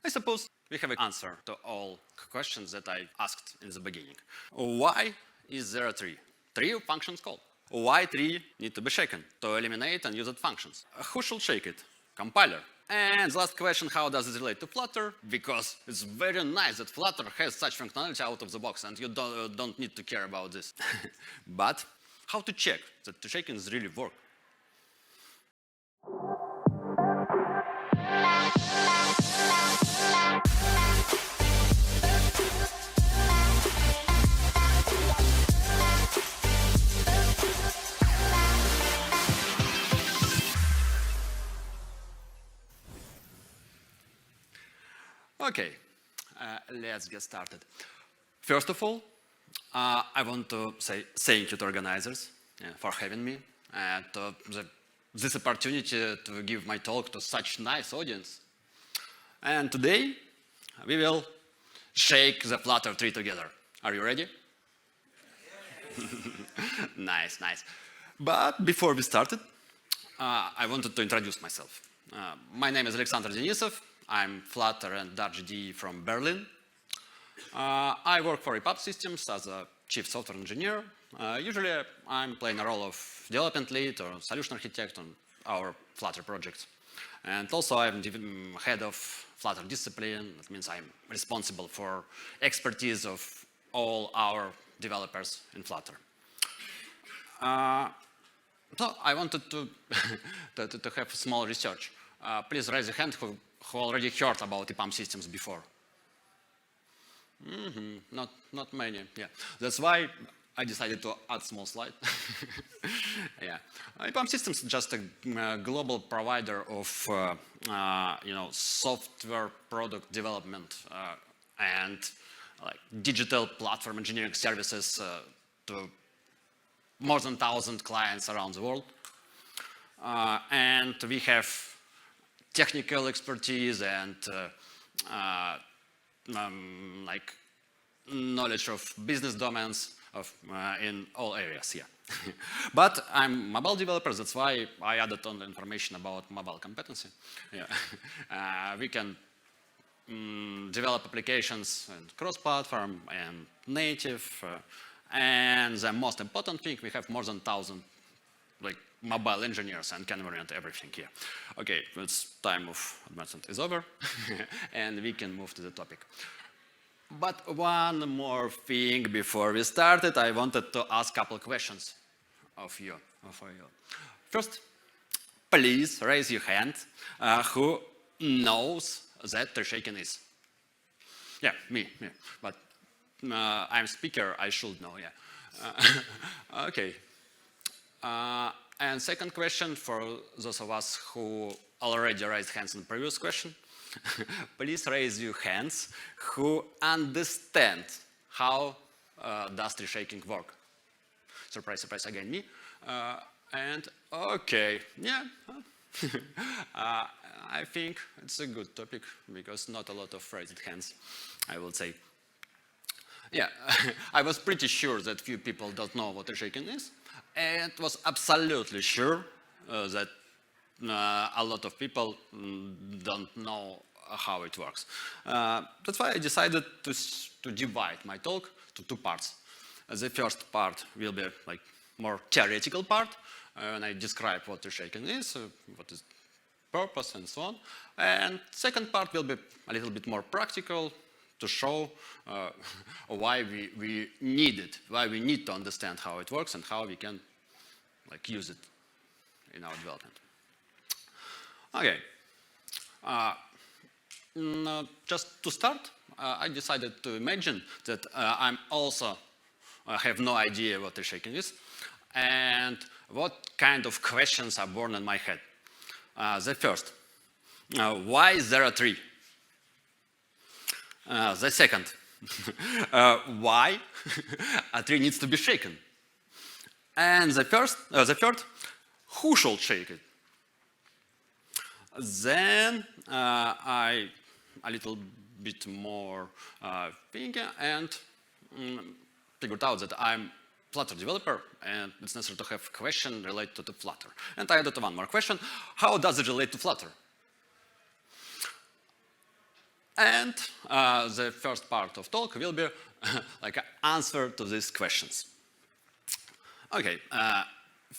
I suppose we have an answer to all questions that I asked in the beginning. Why is there a tree? Tree functions call. Why tree need to be shaken? To eliminate unused functions. Who should shake it? Compiler. And the last question, how does it relate to Flutter? Because it's very nice that Flutter has such functionality out of the box and you don't need to care about this. But how to check that the shakings really work? Okay, let's get started. First of all, I want to say thank you to organizers for having me and this opportunity to give my talk to such nice audience. And today, we will shake the Flutter tree together. Are you ready? Nice, nice. But before we started, I wanted to introduce myself. My name is Aleksandr Denisov. I'm Flutter and Dart GD from Berlin. I work for EPAM Systems as a chief software engineer. Usually, I'm playing a role of development lead or solution architect on our Flutter projects. And also, I'm head of Flutter discipline. That means I'm responsible for expertise of all our developers in Flutter. So I wanted to have small research. Please raise your hand who already heard about EPAM systems before. Not many, yeah. That's why I decided to add small slide. Yeah, EPAM systems is just a global provider of software product development and like digital platform engineering services to more than 1,000 clients around the world. And we have technical expertise and like knowledge of business domains in all areas here. But I'm mobile developer, that's why I added on the information about mobile competency. Yeah. We can develop applications and cross-platform and native. And the most important thing, we have more than 1,000 like mobile engineers and can orient everything here. Okay, it's time of advancement is over and we can move to the topic. But one more thing before we started, I wanted to ask a couple questions of you. First, please raise your hand who knows that tree shaking is. Yeah, me. But I'm speaker, I should know, yeah. Okay. And second question for those of us who already raised hands in the previous question, please raise your hands who understand how does tree shaking work. Surprise, surprise, again me. And okay, yeah. I think it's a good topic because not a lot of raised hands, I would say. Yeah, I was pretty sure that few people don't know what tree shaking is, and was absolutely sure that a lot of people don't know how it works. That's why I decided to divide my talk to two parts. The first part will be like more theoretical part, and I describe what tree shaking is, what is purpose, and so on. And second part will be a little bit more practical, to show why we need it, why we need to understand how it works and how we can like use it in our development. Okay, just to start, I decided to imagine that I'm also have no idea what tree shaking is and what kind of questions are born in my head. The first, why is there a tree? The second, why a tree needs to be shaken? And the third, who should shake it? Then I a little bit more thinking and figured out that I'm Flutter developer and it's necessary to have a question related to Flutter. And I added one more question, how does it relate to Flutter? And the first part of talk will be like an answer to these questions. Okay,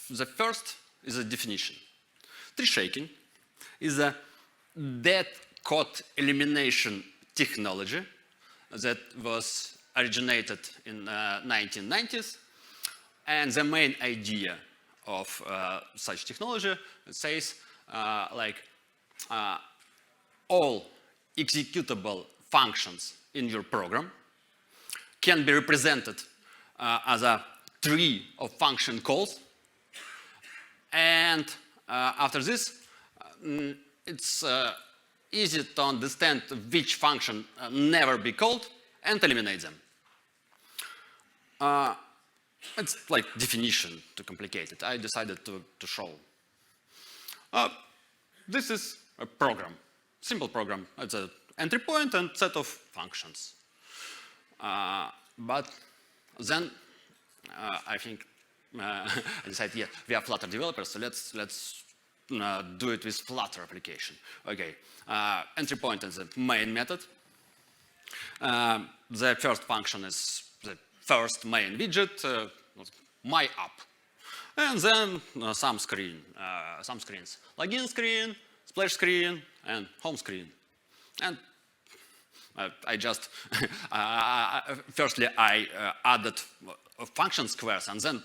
the first is a definition. Tree shaking is a dead code elimination technology that was originated in 1990s. And the main idea of such technology says all executable functions in your program can be represented as a tree of function calls. And after this, it's easy to understand which function never be called and eliminate them. It's like definition too complicated. I decided to show. This is a program, simple program. It's an entry point and set of functions. But then I think I decided, yeah, we are Flutter developers, so let's do it with Flutter application. Okay, entry point is the main method. The first function is the first main widget, my app, and then some screens: login screen, splash screen, and home screen. And I just firstly I added function squares, and then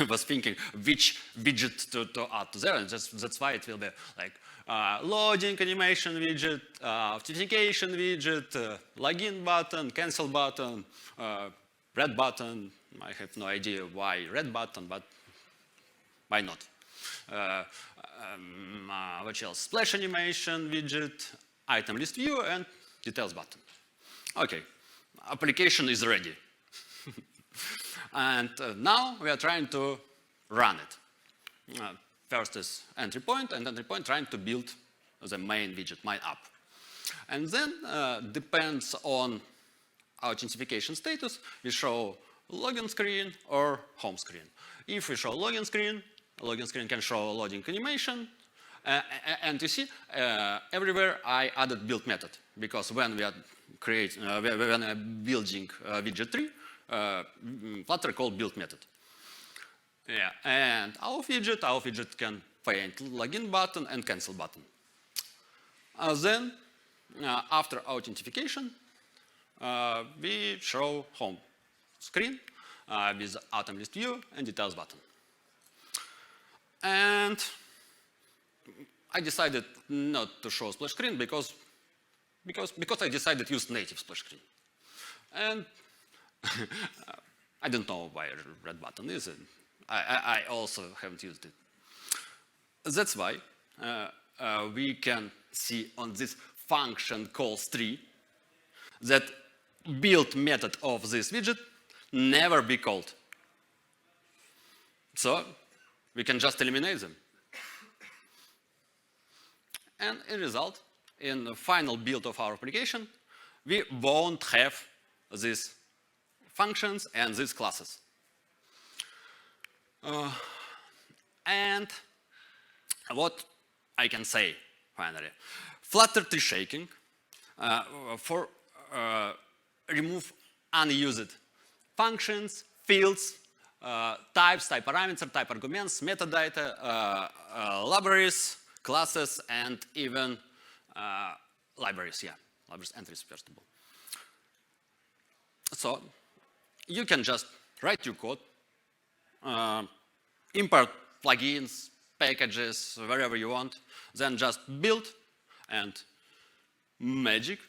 was thinking which widget to add to there, and that's why it will be like loading animation widget, authentication widget, login button, cancel button, red button. I have no idea why red button, but why not? What else? Splash animation widget, item list view, and details button. Okay, application is ready. And now we are trying to run it. First is entry point, and entry point trying to build the main widget, my app. And then depends on authentication status, we show login screen or home screen. If we show login screen can show loading animation. And you see, everywhere I added build method, because when we are when I'm building widget tree, Flutter called build method. Yeah, and our widget can find login button and cancel button. Then, after authentication, we show home screen with item list view and details button. And I decided not to show splash screen because I decided to use native splash screen. And I don't know why red button is. I also haven't used it. That's why we can see on this function calls tree that build method of this widget never be called. So we can just eliminate them. And in result, in the final build of our application, we won't have these functions and these classes. And what I can say finally, Flutter tree shaking for remove unused functions, fields, types, type parameters, type arguments, metadata, libraries, classes, and even libraries. Yeah, libraries entries first of all. So you can just write your code, import plugins, packages, wherever you want, then just build and magic,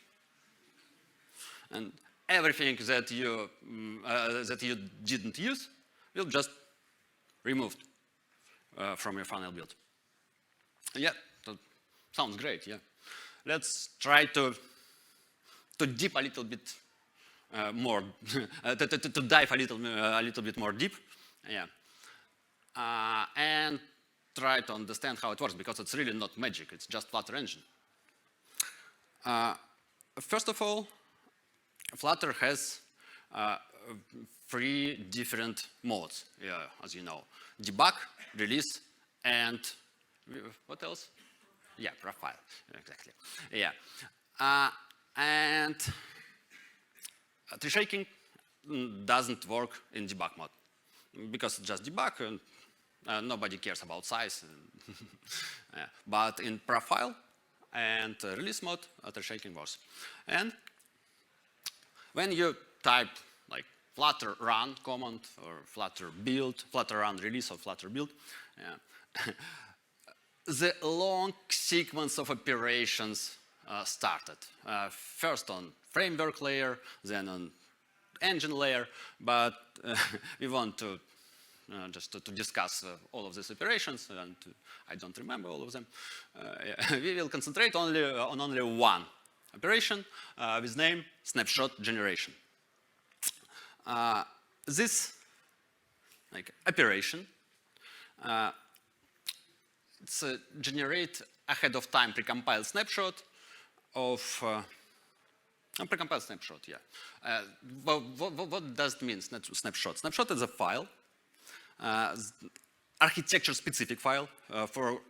and everything that you didn't use will just removed from your final build. Yeah, that sounds great. Yeah, let's try to dip a little bit more, to dive a little bit more deep. Yeah, and try to understand how it works, because it's really not magic. It's just Flutter Engine. First of all, Flutter has 3 different modes, as you know: debug, release, and what else? Yeah, profile. Exactly. Yeah. And tree shaking doesn't work in debug mode because it's just debug and nobody cares about size. Yeah. But in profile and release mode, tree shaking works. And when you type like Flutter run command or Flutter build, Flutter run release or Flutter build, the long sequence of operations started. First on framework layer, then on engine layer, but we want to just to discuss all of these operations, and I don't remember all of them. We will concentrate on only one operation with name snapshot generation. This operation it's generate ahead of time precompiled snapshot of precompiled snapshot, yeah. What does it mean, snapshot? Snapshot is a file, architecture-specific file for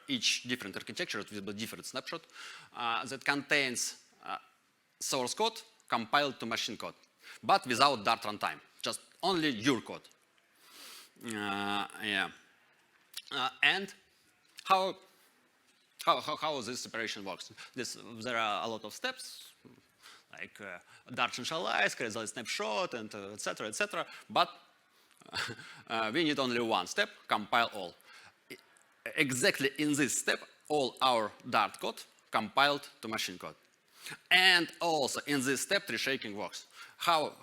each different architecture with a different snapshot that contains source code compiled to machine code, but without Dart runtime, just only your code. And how this operation works? There are a lot of steps, like Dart initialize, create a snapshot, and etc., etc. But we need only one step: compile all. Exactly in this step, all our Dart code compiled to machine code. And also in this step, tree shaking works. How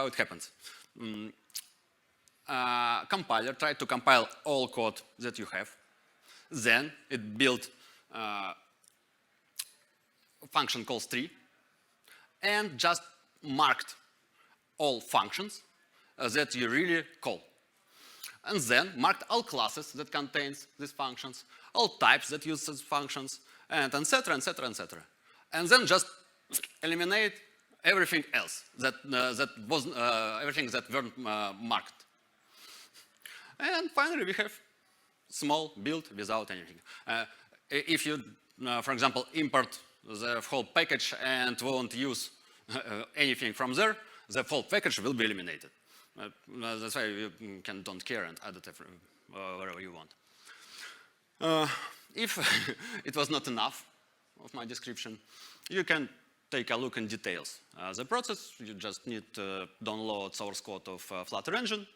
it happens? Compiler tried to compile all code that you have. Then it built function calls tree and just marked all functions that you really call. And then marked all classes that contains these functions, all types that use these functions, and etc., etc., etc. And then just eliminate everything else that wasn't everything that weren't marked. And finally, we have small build without anything. If you, for example, import the whole package and won't use anything from there, the whole package will be eliminated. That's why you don't care and add it wherever you want. If it was not enough of my description, you can take a look in details. The process, you just need to download source code of Flutter Engine.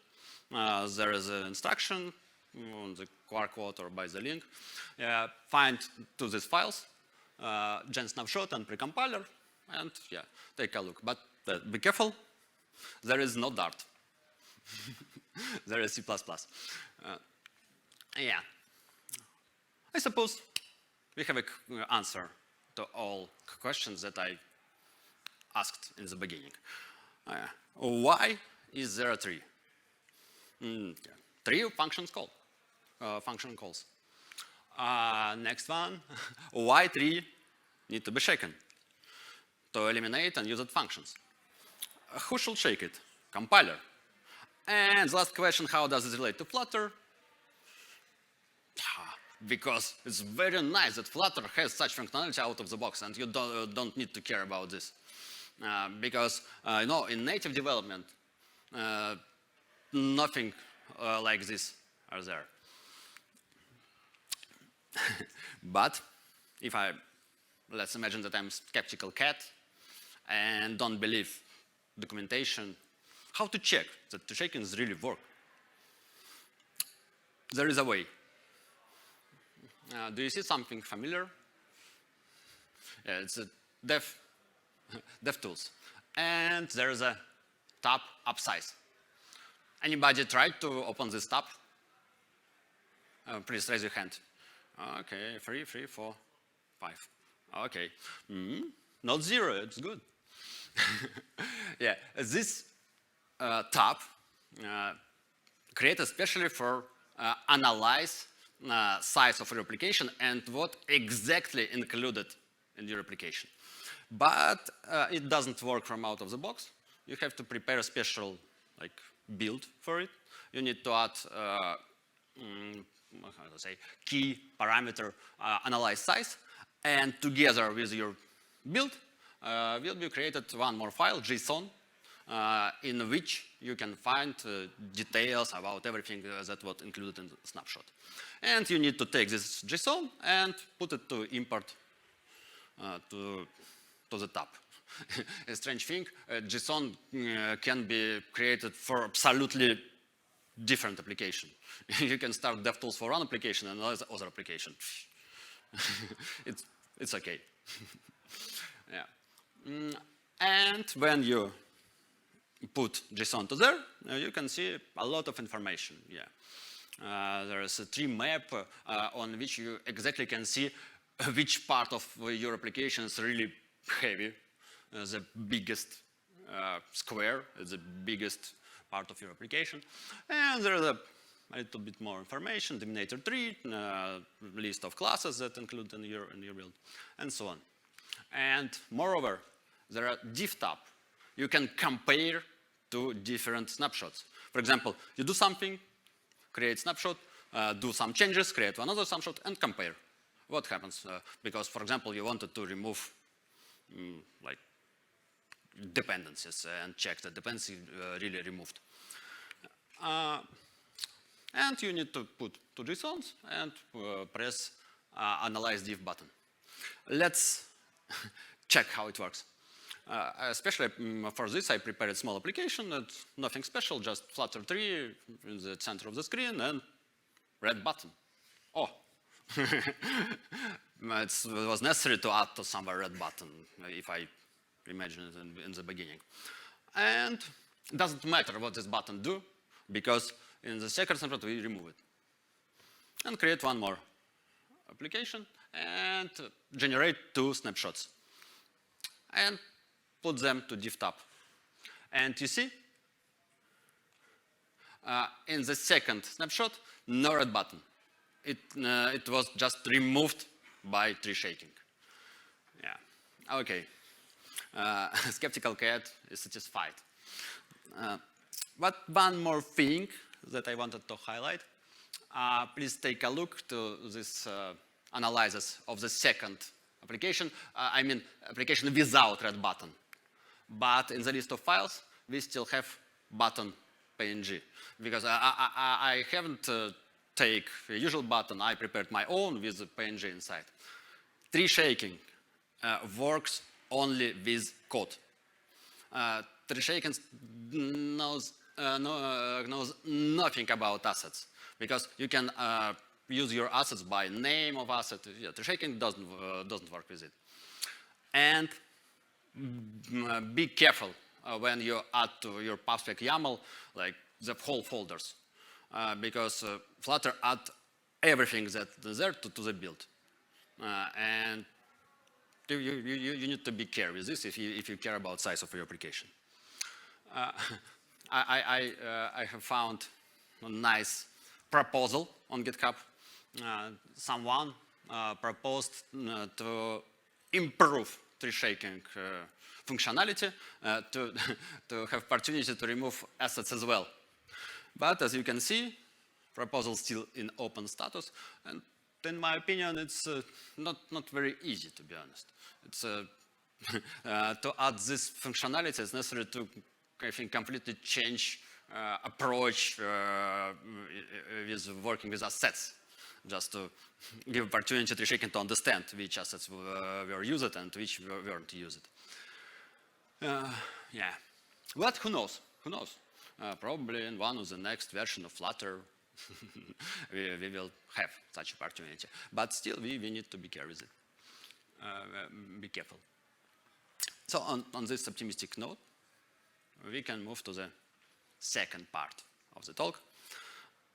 There is an instruction on the QR code or by the link. Find to these files, gen snapshot and precompiler, and take a look. But be careful, there is no Dart. There is C++. I suppose we have an answer to all questions that I asked in the beginning. Why is there a tree? Tree functions call. Function calls. Next one, why tree need to be shaken? To eliminate unused functions. Who should shake it? Compiler. And the last question, how does it relate to Flutter? Because it's very nice that Flutter has such functionality out of the box and you don't need to care about this. Because in native development, nothing like this are there. But if let's imagine that I'm a skeptical cat and don't believe documentation, how to check that the shakings really work? There is a way. Do you see something familiar? It's a dev tools. And there is a tab upsize. Anybody tried to open this tab? Please raise your hand. Okay, 3, 4, 5. Okay, not 0, it's good. This tab created especially for analyze size of your application and what exactly included in your application. But it doesn't work from out of the box. You have to prepare a special build for it. You need to add key parameter analyze size, and together with your build, will be created one more file, JSON, in which you can find details about everything that was included in the snapshot. And you need to take this JSON and put it to import to the tab. A strange thing, JSON can be created for absolutely different application. You can start DevTools for one application and another application. it's okay. Yeah. And when you put JSON to there, you can see a lot of information. Yeah. There is a tree map on which you exactly can see which part of your application is really heavy. The biggest square is the biggest part of your application. And there is a little bit more information, deminator tree, list of classes that include in your build, and so on. And moreover, there are div tab. You can compare to different snapshots. For example, you do something, create snapshot, do some changes, create another snapshot, and compare. What happens? Because, for example, you wanted to remove like dependencies and check the dependency really removed. And you need to put two JSONs and press Analyze Div button. Let's check how it works. Especially for this, I prepared a small application. It's nothing special, just Flutter tree in the center of the screen and red button. Oh, it was necessary to add to somewhere red button, if I imagine it in the beginning. And it doesn't matter what this button do, because in the second snapshot we remove it. And create one more application and generate two snapshots. And put them to div tab. And you see, in the second snapshot, no red button. It was just removed by tree shaking. Yeah, okay. Skeptical cat is satisfied. But one more thing that I wanted to highlight. Please take a look to this analysis of the second application. I mean, application without red button. But in the list of files, we still have button PNG. Because I haven't take a usual button, I prepared my own with the PNG inside. Tree shaking works only with code. Tree shaking knows nothing about assets, because you can use your assets by name of asset. Yeah, tree shaking doesn't work with it. And be careful when you add to your PubSpec YAML like the whole folders, because Flutter add everything that is there to the build, and you need to be careful with this if you care about size of your application. I have found a nice proposal on GitHub. Someone proposed to improve tree shaking functionality to have opportunity to remove assets as well. But as you can see, proposal still in open status, and in my opinion, it's not very easy, to be honest. It's to add this functionality, it's necessary to, I think, completely change approach with working with assets, just to give opportunity to shaking to understand which assets were used and which weren't used. Yeah, but who knows? Who knows? Probably in one of the next version of Flutter, we will have such opportunity. But still, we need to be careful with it. Be careful. So on this optimistic note, we can move to the second part of the talk.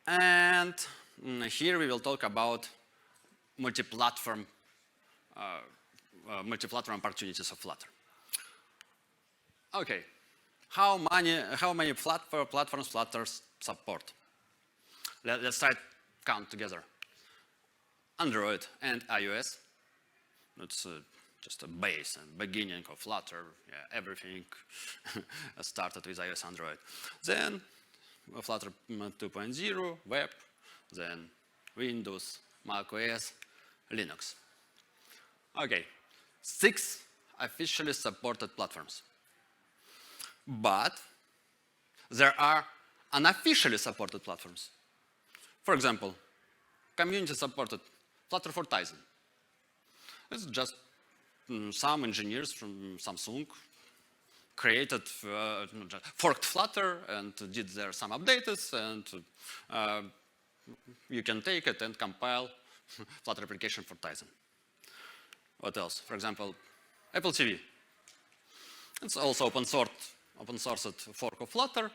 And here we will talk about multi-platform opportunities of Flutter. Okay, how many platforms Flutter support? Let's try to count together. Android and iOS. It's just a base and beginning of Flutter. Yeah, everything started with iOS, Android. Then Flutter 2.0, web, then Windows, macOS, Linux. Okay, 6 officially supported platforms. But there are unofficially supported platforms. For example, community-supported Flutter for Tizen. It's just some engineers from Samsung created, forked Flutter and did there some updates, and you can take it and compile Flutter application for Tizen. What else? For example, Apple TV. It's also open-sourced fork of Flutter.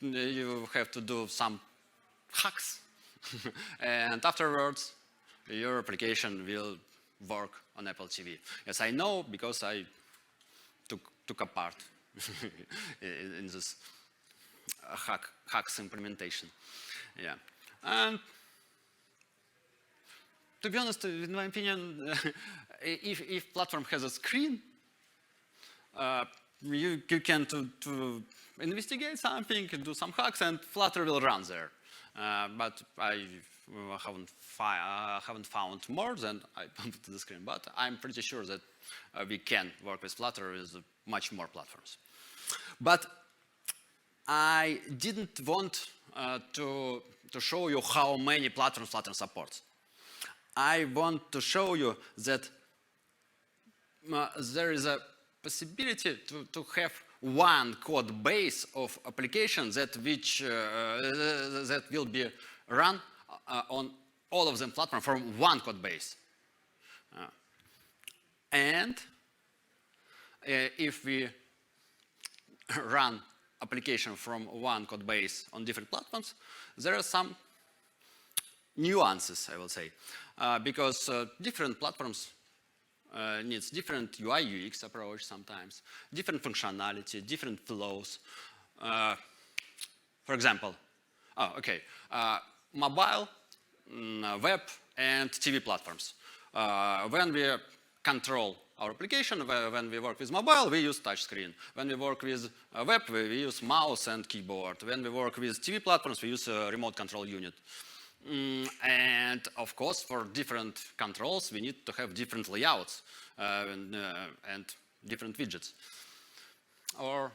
You have to do some hacks, and afterwards, your application will work on Apple TV. Yes, I know, because I took a part in this hacks implementation. Yeah, and to be honest, in my opinion, if platform has a screen, you can to investigate something, do some hacks, and Flutter will run there. But I haven't found more than I pumped to the screen. But I'm pretty sure that we can work with Flutter with much more platforms. But I didn't want to show you how many platforms Flutter supports. I want to show you that there is a possibility to have one code base of applications that will be run on all of them platform from one code base. And if we run application from one code base on different platforms, there are some nuances, I will say, because different platforms needs different UI UX approach sometimes, different functionality, different flows. For example, mobile, web, and TV platforms. When we control our application, when we work with mobile, we use touchscreen. When we work with web, we use mouse and keyboard. When we work with TV platforms, we use a remote control unit. And of course, for different controls, we need to have different layouts and different widgets. Or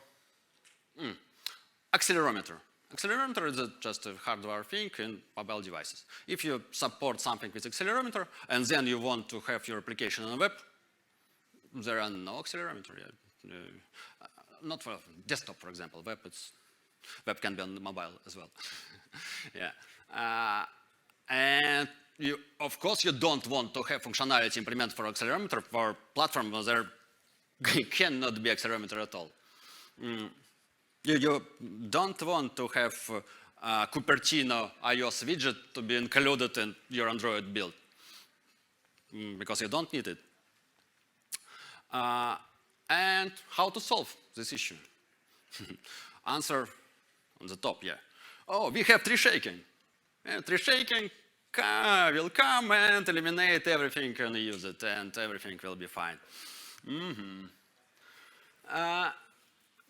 accelerometer. Accelerometer is just a hardware thing in mobile devices. If you support something with accelerometer and then you want to have your application on web, there are no accelerometer yet. Not for desktop, for example. Web can be on mobile as well. Yeah. And of course, you don't want to have functionality implemented for accelerometer for platform where there cannot be accelerometer at all. You don't want to have Cupertino iOS widget to be included in your Android build because you don't need it. And how to solve this issue? Answer on the top, yeah. Oh, we have tree shaking. And tree shaking will come and eliminate everything and use it, and everything will be fine.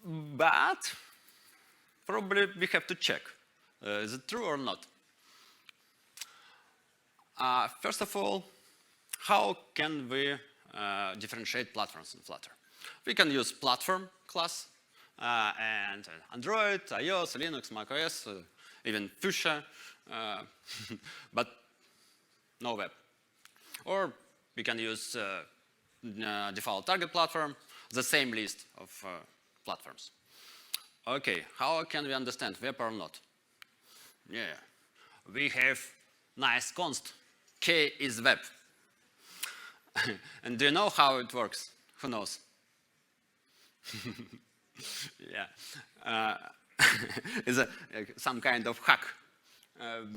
But probably we have to check. Is it true or not? First of all, how can we differentiate platforms in Flutter? We can use platform class and Android, iOS, Linux, macOS, even Fuchsia, but no web. Or we can use default target platform, the same list of platforms. Okay, how can we understand web or not? Yeah, we have nice const. K is web. And do you know how it works? Who knows? Yeah. It's some kind of hack.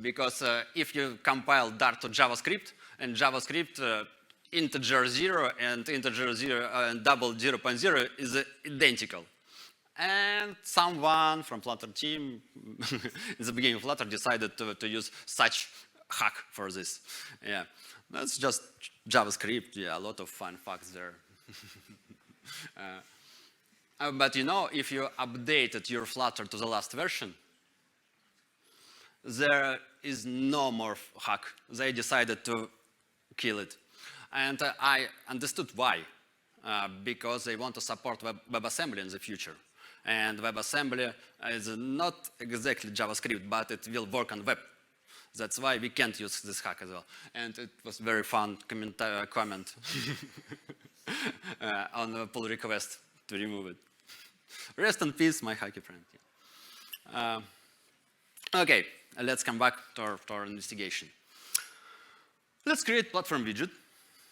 Because if you compile Dart to JavaScript, and JavaScript integer 0 and integer 0 and double 0.0 is identical. And someone from Flutter team in the beginning of Flutter decided to use such hack for this. Yeah, that's just JavaScript. Yeah, a lot of fun facts there. But you know, if you updated your Flutter to the last version, there is no more hack. They decided to kill it. And I understood why. because they want to support WebAssembly in the future. And WebAssembly is not exactly JavaScript, but it will work on web. That's why we can't use this hack as well. And it was very fun comment on the pull request to remove it. Rest in peace, my hacky friend. Yeah. Okay, let's come back to our investigation. Let's create platform widget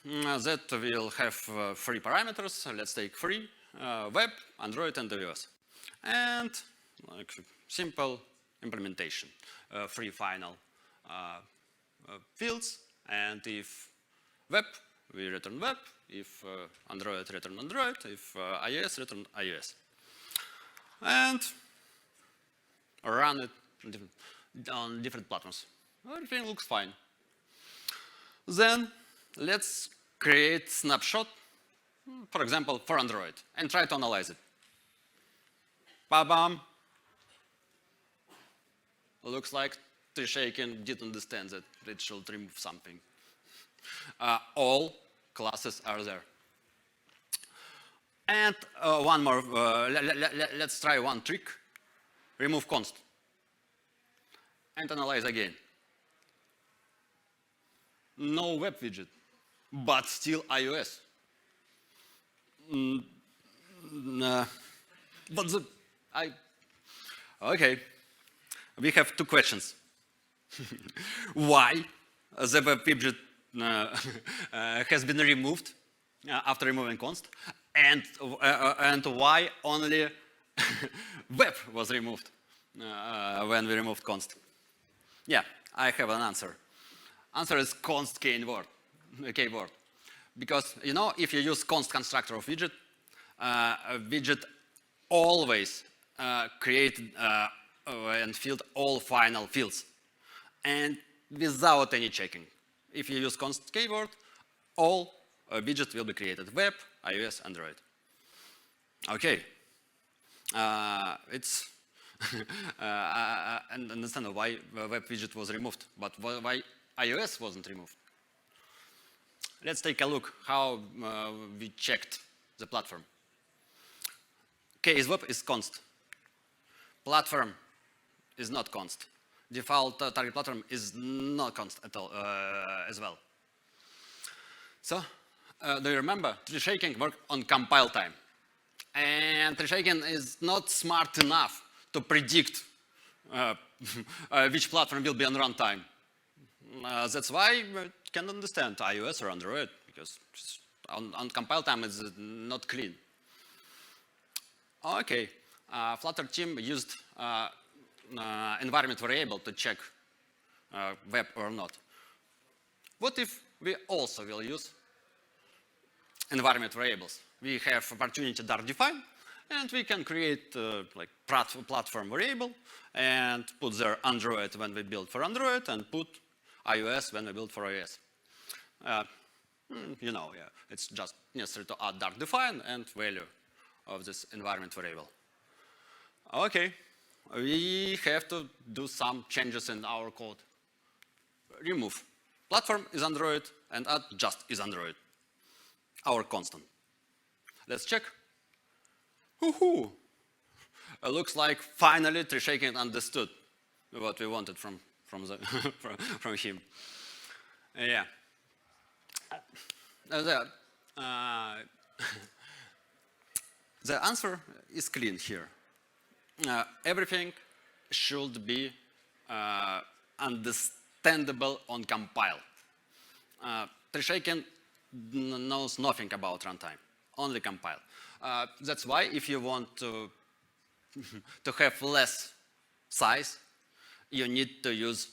that will have 3 parameters. Let's take 3, web, Android, and iOS. And like simple implementation, 3 final fields. And if web, we return web. If Android, return Android. If iOS, return iOS. And run it on different platforms. Everything looks fine. Then let's create snapshot, for example, for Android, and try to analyze it. Ba-bam. Looks like Trishaken didn't understand that it should remove something. All classes are there. And one more, let's try one trick. Remove const. And analyze again. No web widget, but still iOS. Okay, we have 2 questions. Why the web widget has been removed after removing const, and why only web was removed when we removed const? Yeah, I have an answer. Answer is const keyword. Because, you know, if you use const constructor of widget, widget always create and filled all final fields, and without any checking. If you use const keyword, all widget will be created: web, iOS, Android. Okay, it's and understand why web widget was removed, but why iOS wasn't removed. Let's take a look how we checked the platform. Case web is const. Platform is not const. Default target platform is not const at all as well. So, do you remember Trishaken worked on compile time? And Trishaken is not smart enough to predict which platform will be on runtime. That's why we can understand iOS or Android, because on compile time it's not clean. Okay, Flutter team used environment variable to check web or not. What if we also will use environment variables? We have opportunity to define, and we can create like platform variable and put there Android when we build for Android, and put iOS when we build for iOS. You know, yeah, it's just necessary to add define and value of this environment variable. Okay, we have to do some changes in our code. Remove platform is Android and add just is Android, our constant. Let's check. Woohoo! It looks like finally Trishaken understood what we wanted from him. Yeah. The answer is clean here. Everything should be understandable on compile. Trishaken knows nothing about runtime, only compile. That's why if you want to have less size, you need to use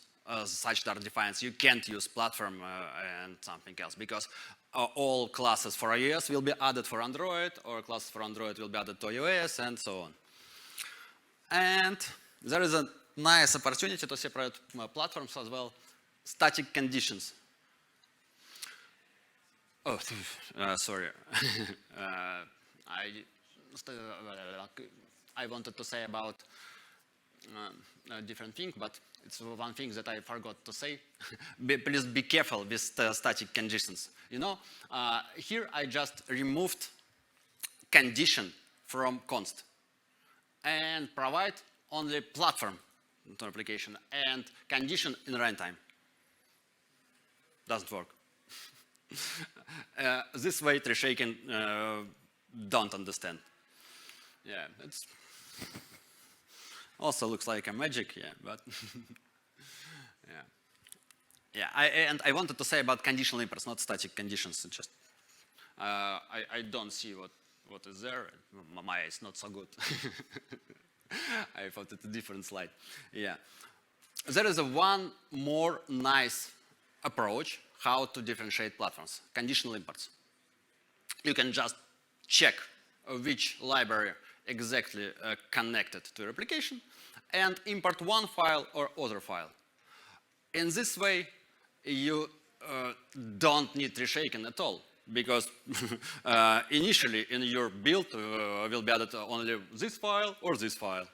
such defines. You can't use platform and something else, because all classes for iOS will be added for Android, or classes for Android will be added to iOS, and so on. And there is a nice opportunity to separate platforms as well. Static conditions. Oh, sorry. I wanted to say about a different thing, but it's one thing that I forgot to say. Please be careful with static conditions. You know, here I just removed condition from const and provide only platform to application and condition in runtime. Doesn't work. This way tree shaking don't understand. Yeah, it's also looks like a magic, yeah, but yeah. And I wanted to say about conditional imports, not static conditions. Just I don't see what is there. My eye is not so good. I thought it's a different slide. Yeah, there is one more nice approach how to differentiate platforms: conditional imports. You can just check which library exactly connected to your application and import one file or other file. In this way, you don't need reshaking at all, because initially in your build will be added only this file or this file.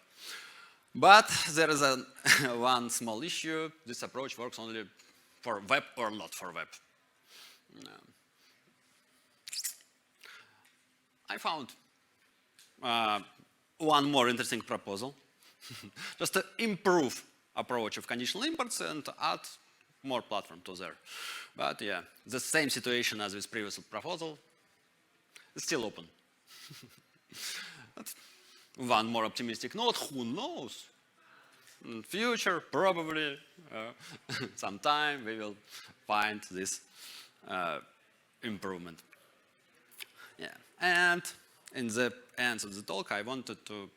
But there is one small issue. This approach works only for web or not for web. I found one more interesting proposal, just to improve approach of conditional imports and add more platform to there. But yeah, the same situation as with previous proposal is still open. One more optimistic note, who knows? In future, probably, sometime we will find this improvement. Yeah, and in the end of the talk, I wanted to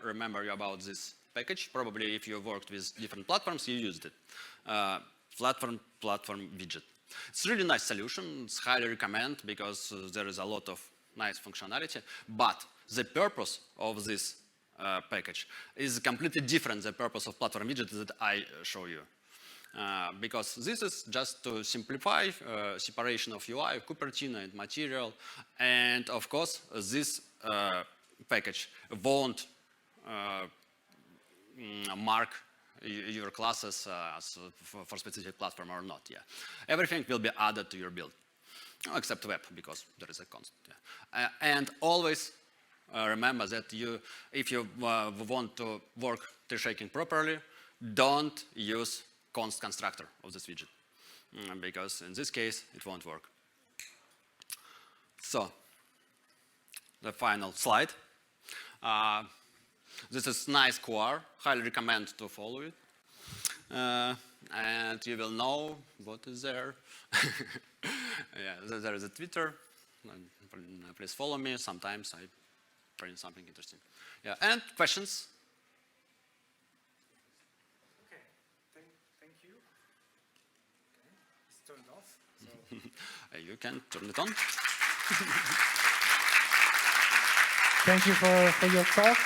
remember you about this package. Probably if you worked with different platforms, you used it. Platform Widget. It's a really nice solution. It's highly recommend because there is a lot of nice functionality. But the purpose of this package is completely different than the purpose of Platform Widget that I show you. Because this is just to simplify separation of UI, Cupertino and material. And of course, this package won't mark your classes for specific platform or not. Yeah, everything will be added to your build, except web, because there is a const. Yeah. And always remember that if you want to work tree shaking properly, don't use const constructor of this widget, because in this case it won't work. So the final slide. This is nice QR. Highly recommend to follow it. And you will know what is there. Yeah, there is a Twitter. Please follow me. Sometimes I print something interesting. Yeah, and questions? Okay, thank you. Okay, it's turned off. So. You can turn it on. Thank you for your talk.